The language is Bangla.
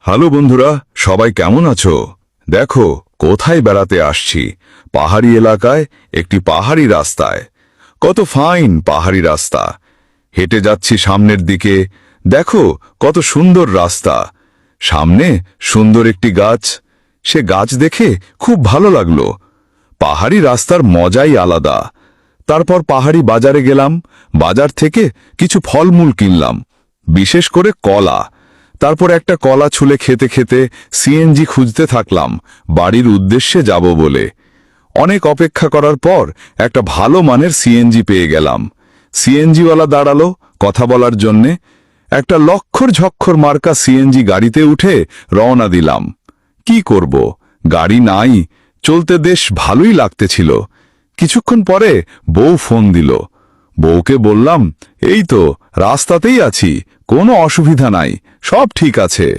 হ্যালো বন্ধুরা, সবাই কেমন আছো? দেখো কোথায় বেড়াতে আসছি। পাহাড়ি এলাকায় একটি পাহাড়ি রাস্তায়। কত ফাইন পাহাড়ি রাস্তা। হেঁটে যাচ্ছি সামনের দিকে। দেখো কত সুন্দর রাস্তা। সামনে সুন্দর একটি গাছ। সে গাছ দেখে খুব ভালো লাগলো। পাহাড়ি রাস্তার মজাই আলাদা। তারপর পাহাড়ি বাজারে গেলাম। বাজার থেকে কিছু ফলমূল কিনলাম, বিশেষ করে কলা। তারপর একটা কলা ছুলে খেতে খেতে সিএনজি খুঁজতে থাকলাম বাড়ির উদ্দেশ্যে যাব বলে। অনেক অপেক্ষা করার পর একটা ভালো মানের সিএনজি পেয়ে গেলাম। সিএনজিওয়ালা দাঁড়ালো কথা বলার জন্যে। একটা লক্ষর ঝক্ষর মার্কা সিএনজি গাড়িতে উঠে রওনা দিলাম। কি করব, গাড়ি নাই, চলতে বেশ ভালোই লাগতেছিল। কিছুক্ষণ পরে বউ ফোন দিল। বউকে বললাম, এই তো রাস্তাতেই আছি, কোনো অসুবিধা নাই, সব ঠিক আছে।